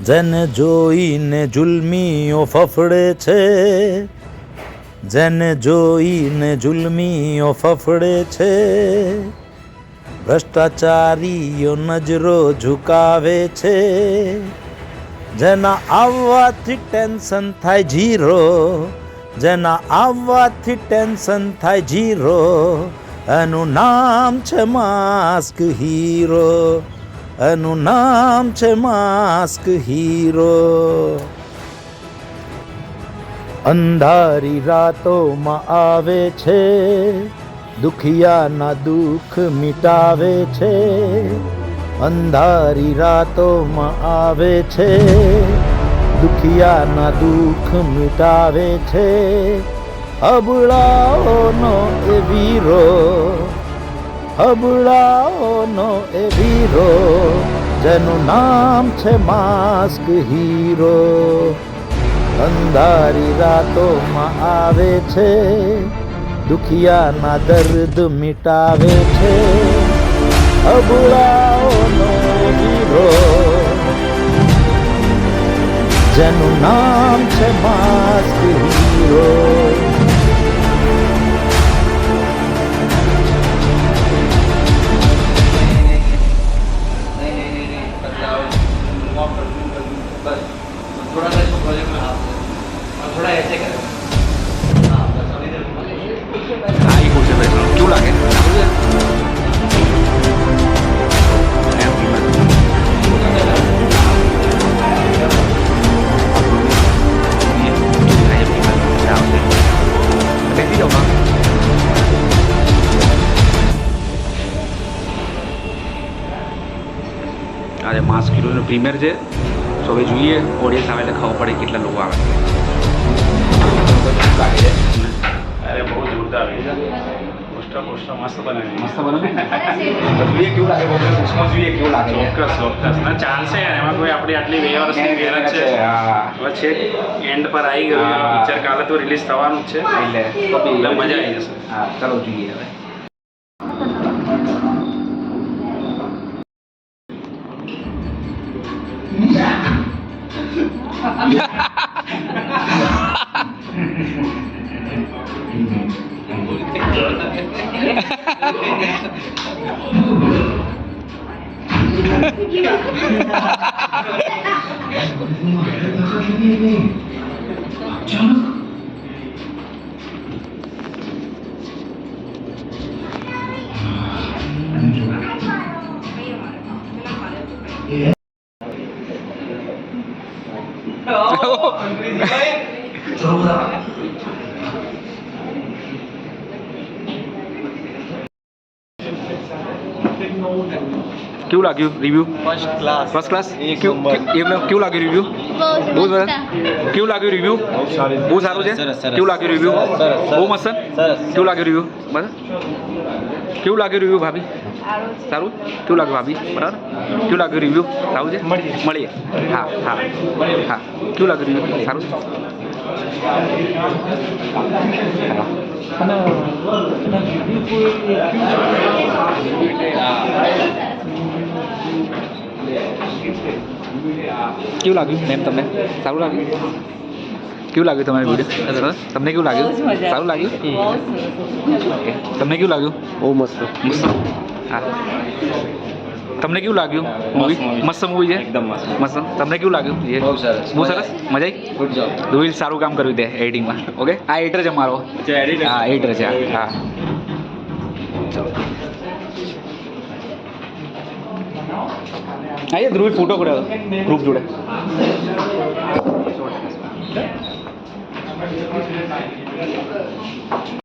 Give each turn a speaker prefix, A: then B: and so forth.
A: જેને જોઈને જુલ્મીઓ ફફડે છે, જેને જોઈને જુલ્મીઓ ફફડે છે, ભ્રષ્ટાચારીઓ નજરો ઝુકાવે છે, જેના આવવાથી ટેન્શન થાય જીરો, જેના આવવાથી ટેન્શન થાય જીરો, એનું નામ છે માસ્ક હીરો, એનું નામ છે માસ્ક હીરો. અંધારી રાતોમાં આવે છે, દુખિયાના દુઃખ મિટાવે છે, અંધારી રાતોમાં આવે છે, દુખિયાના દુઃખ મિટાવે છે, અબળાઓનો એ વીરો, અબળાઓનો એ વીરો, જેનું નામ છે માસ્ક હીરો. અંધારી રાતોમાં આવે છે, દુખિયાના દર્દ મિટાવે છે, અબળાઓનો એ વીરો, જેનું નામ છે માસ્ક હીરો.
B: थोड़ा सा इसको प्रोजेक्ट में हाथ और थोड़ा ऐसे करें. हाँ बस अभी
C: हाँ ये कुछ है क्यों लागे अरे मास्क हीरो प्रीमियर है तो હવે જોઈએ ઓડિયન્સ આવે એટલે ખબર પડે કેટલા લોકો આવે.
D: અરે બહુ જોરદાર પોસ્ટર મસ્ત બનાવી
C: મસ્ત બને જોઈએ કેવું લાગે પોસ્ટમાં જોઈએ કેવું લાગે
D: ચોક્કસ ના ચાલશે યાર એમાં કોઈ આપણી આટલી 2 વર્ષની મહેનત છે હવે છે એન્ડ પર આવી ગયું પિક્ચર કાલે તો રિલીઝ થવાનું જ છે એટલે મજા આવી જશે.
C: હા ચાલો જોઈએ હવે. क्यों लगे रिव्यू फर्स्ट क्लास क्यों लगे रिव्यू बहुत सरस क्यों लगे रिव्यू बहुत सारू है क्यों लगे रिव्यू बहुत मस्त क्यों लगे रिव्यू बस क्यों लगे रिव्यू भाभी सारू क्यों लगे भाभी बराबर क्यों लगे रिव्यू सारू है મળીએ हाँ हाँ हाँ क्यों लगे रिव्यू सारू કેવું લાગ્યું મેમ તમને સારું લાગ્યું કેવું લાગ્યું તમારી વિડીયો તમને કેવું લાગ્યું સારું લાગ્યું ઓકે તમને કેવું લાગ્યું બહુ મસ્ત મસ્ત હા તમને કેવું લાગ્યું મૂવી મસ્ત મૂવી છે એકદમ મસ્ત મસ્ત તમને કેવું લાગ્યું બહુ સરસ મજા આવી ગુડ જોબ ધ્રુવિલ સારું કામ કર્યું તે એડિટિંગમાં ઓકે આ એડિટર છે મારો હા એડિટર છે હા ચાલો आइए ध्रुव फोटो करो ग्रुप जोड़े